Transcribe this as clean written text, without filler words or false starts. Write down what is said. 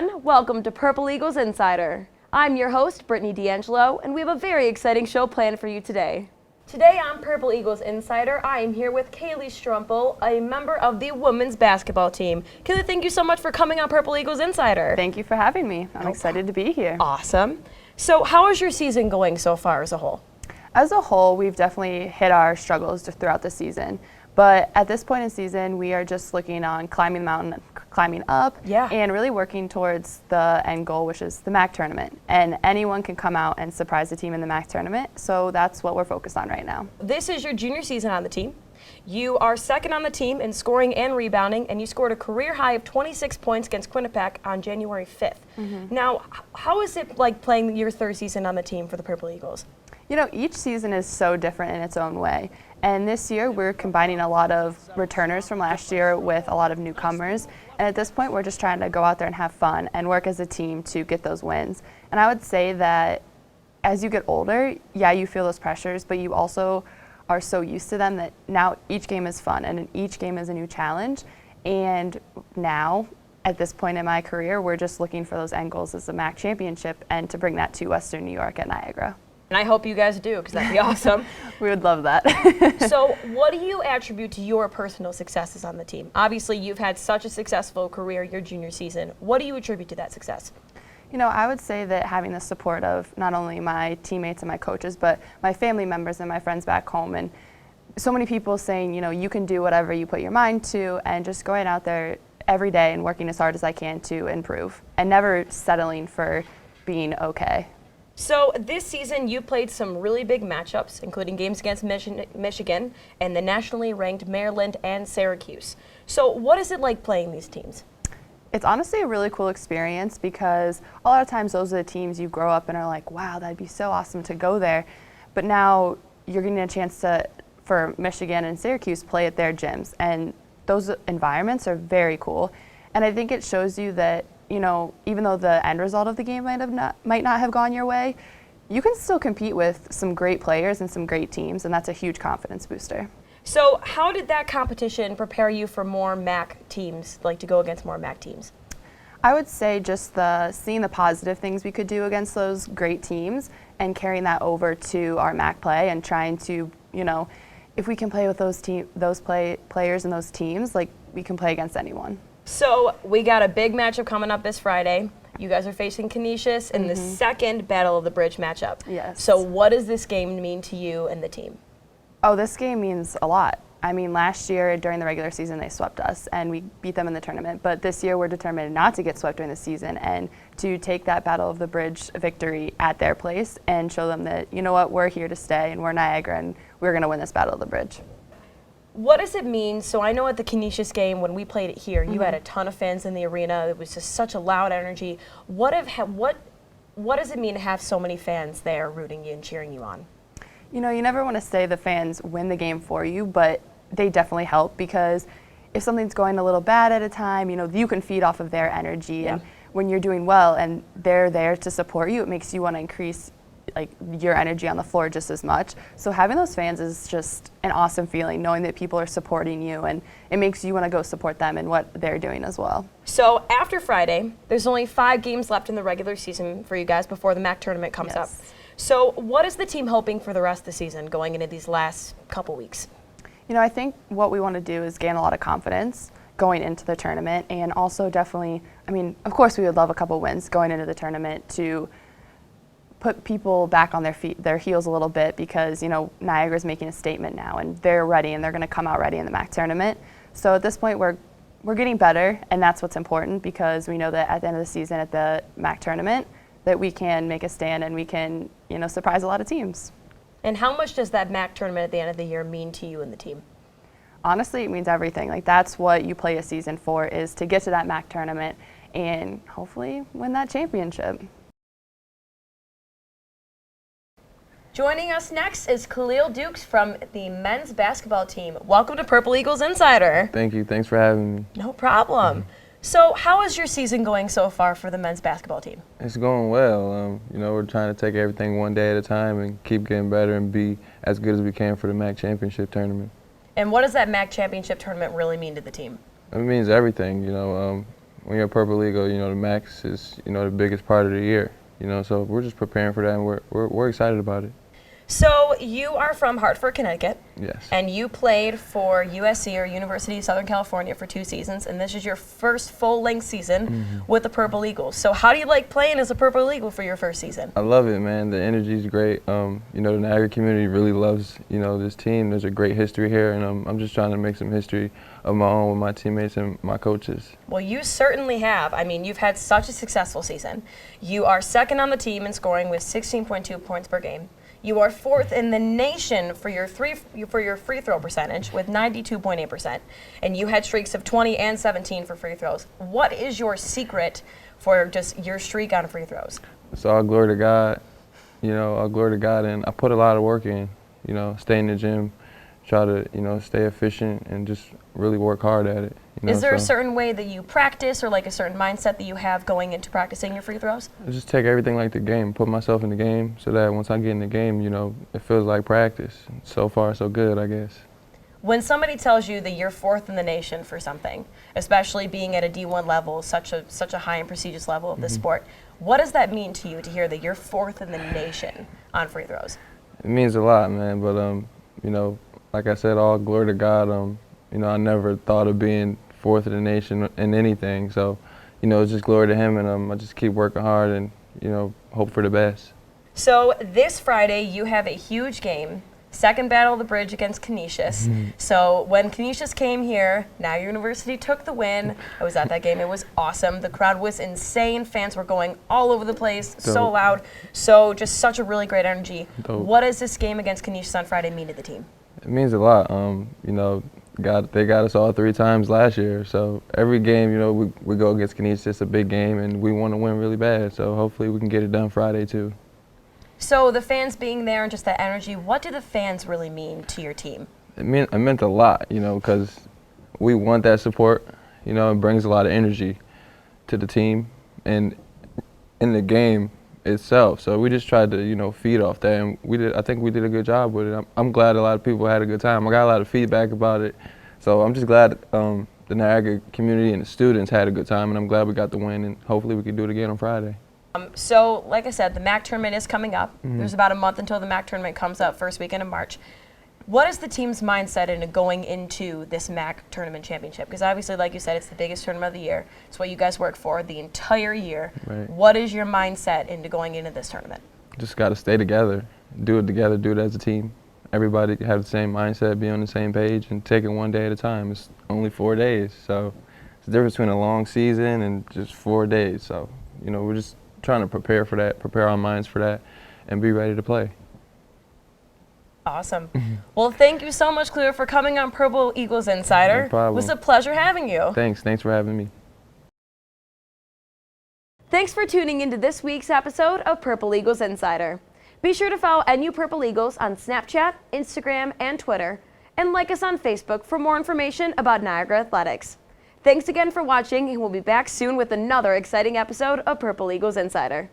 everyone. Welcome to Purple Eagles Insider. I'm your host, Brittany D'Angelo, and we have a very exciting show planned for you today. Today on Purple Eagles Insider, I am here with Kaylee Stroemple, a member of the women's basketball team. Kaylee, thank you so much for coming on Purple Eagles Insider. Thank you for having me. I'm excited to be here. Awesome. So how is your season going so far as a whole? As a whole, we've definitely hit our struggles throughout the season. But at this point in the season, we are just looking on climbing the mountain, climbing up, and really working towards the end goal, which is the MAC tournament. And anyone can come out and surprise the team in the MAC tournament, so that's what we're focused on right now. This is your junior season on the team. You are second on the team in scoring and rebounding, and you scored a career high of 26 points against Quinnipiac on January 5th. Now, how is it like playing your third season on the team for the Purple Eagles? You know, each season is so different in its own way. And this year, we're combining a lot of returners from last year with a lot of newcomers. And at this point, we're just trying to go out there and have fun and work as a team to get those wins. And I would say that as you get older, yeah, you feel those pressures, but you also are so used to them that now each game is fun and each game is a new challenge. And now, at this point in my career, we're just looking for those end goals as the MAC championship and to bring that to Western New York at Niagara. And I hope you guys do, because that'd be awesome. We would love that. So what do you attribute to your personal successes on the team? Obviously, you've had such a successful career your junior season. What do you attribute to that success? You know, I would say that having the support of not only my teammates and my coaches, but my family members and my friends back home, and so many people saying, you know, you can do whatever you put your mind to, and just going out there every day and working as hard as I can to improve, and never settling for being okay. So this season, you played some really big matchups, including games against Michigan and the nationally ranked Maryland and Syracuse. So what is it like playing these teams? It's honestly a really cool experience because a lot of times those are the teams you grow up and are like, wow, that'd be so awesome to go there. But now you're getting a chance to, for Michigan and Syracuse, play at their gyms. And those environments are very cool. And I think it shows you that, you know, even though the end result of the game might not have gone your way, you can still compete with some great players and some great teams, and that's a huge confidence booster. So how did that competition prepare you for more MAC teams, like to go against more MAC teams? I would say just seeing the positive things we could do against those great teams and carrying that over to our MAC play and trying to, you know, if we can play with those players and those teams, like we can play against anyone. So we got a big matchup coming up this Friday. You guys are facing Canisius in the second Battle of the Bridge matchup. Yes. So what does this game mean to you and the team? Oh, this game means a lot. I mean, last year during the regular season, they swept us and we beat them in the tournament. But this year, we're determined not to get swept during the season and to take that Battle of the Bridge victory at their place and show them that, you know what, we're here to stay and we're Niagara and we're going to win this Battle of the Bridge. What does it mean? So I know at the Canisius game, when we played it here, you had a ton of fans in the arena. It was just such a loud energy. What does it mean to have so many fans there rooting you and cheering you on? You know, you never want to say the fans win the game for you, but they definitely help because if something's going a little bad at a time, you know, you can feed off of their energy. And when you're doing well and they're there to support you, it makes you want to increase like your energy on the floor just as much. So having those fans is just an awesome feeling, knowing that people are supporting you, and it makes you want to go support them and what they're doing as well. So after Friday, there's only 5 games left in the regular season for you guys before the MAC tournament comes up. So what is the team hoping for the rest of the season going into these last couple weeks? You know, I think what we want to do is gain a lot of confidence going into the tournament, and also definitely, I mean, of course we would love a couple wins going into the tournament to put people back on their heels a little bit because, you know, Niagara's making a statement now and they're ready and they're going to come out ready in the MAC tournament. So at this point we're getting better, and that's what's important because we know that at the end of the season at the MAC tournament that we can make a stand and we can, you know, surprise a lot of teams. And how much does that MAC tournament at the end of the year mean to you and the team? Honestly, it means everything. Like, that's what you play a season for, is to get to that MAC tournament and hopefully win that championship. Joining us next is Khalil Dukes from the men's basketball team. Welcome to Purple Eagles Insider. Thank you. Thanks for having me. No problem. So how is your season going so far for the men's basketball team? It's going well. You know, we're trying to take everything one day at a time and keep getting better and be as good as we can for the MAC championship tournament. And what does that MAC championship tournament really mean to the team? It means everything. You know, when you're a Purple Eagle, you know, the max is, you know, the biggest part of the year. You know, so we're just preparing for that, and we're excited about it. So you are from Hartford, Connecticut. Yes. And you played for USC, or University of Southern California, for 2 seasons, and this is your first full-length season with the Purple Eagles. So how do you like playing as a Purple Eagle for your first season? I love it, man. The energy is great. You know, the Niagara community really loves, you know, this team. There's a great history here, and I'm just trying to make some history of my own with my teammates and my coaches. Well, you certainly have. I mean, you've had such a successful season. You are second on the team in scoring with 16.2 points per game. You are 4th in the nation for your free throw percentage with 92.8%, and you had streaks of 20 and 17 for free throws. What is your secret for just your streak on free throws? So all glory to God, you know, all glory to God, and I put a lot of work in, you know, stay in the gym, try to, you know, stay efficient and just really work hard at it. You know, is there a certain way that you practice, or like a certain mindset that you have going into practicing your free throws? I just take everything like the game, put myself in the game so that once I get in the game, you know, it feels like practice. So far, so good, I guess. When somebody tells you that you're 4th in the nation for something, especially being at a D1 level, such a high and prestigious level of this sport, what does that mean to you to hear that you're 4th in the nation on free throws? It means a lot, man, but, you know, like I said, all glory to God. You know, I never thought of being 4th in the nation in anything. So, you know, it's just glory to him, and I just keep working hard and, you know, hope for the best. So this Friday, you have a huge game, second battle of the bridge against Canisius. So when Canisius came here, Niagara University took the win. I was at that game. It was awesome. The crowd was insane. Fans were going all over the place, so loud. So just such a really great energy. What does this game against Canisius on Friday mean to the team? It means a lot. You know, they got us all 3 times last year. So every game, you know, we go against Canisius, it's a big game, and we want to win really bad. So hopefully we can get it done Friday too. So the fans being there and just that energy, what do the fans really mean to your team? It meant a lot, you know, because we want that support. You know, it brings a lot of energy to the team and in the game itself. So we just tried to, you know, feed off that, and I think we did a good job with it. I'm glad a lot of people had a good time. I got a lot of feedback about it, so I'm just glad the Niagara community and the students had a good time, and I'm glad we got the win, and hopefully we can do it again on Friday. So, like I said, the MAC tournament is coming up. There's about a month until the MAC tournament comes up, first weekend of March. What is the team's mindset into going into this MAC tournament championship? Because obviously, like you said, it's the biggest tournament of the year. It's what you guys work for the entire year. Right. What is your mindset into going into this tournament? Just got to stay together, do it together, do it as a team. Everybody have the same mindset, be on the same page, and take it one day at a time. It's only 4 days, so it's the difference between a long season and just 4 days. So, you know, we're just trying to prepare for that, prepare our minds for that, and be ready to play. Awesome. Well, thank you so much, Khalil, for coming on Purple Eagles Insider. No problem. It was a pleasure having you. Thanks for having me. Thanks for tuning into this week's episode of Purple Eagles Insider. Be sure to follow NU Purple Eagles on Snapchat, Instagram, and Twitter, and like us on Facebook for more information about Niagara Athletics. Thanks again for watching, and we'll be back soon with another exciting episode of Purple Eagles Insider.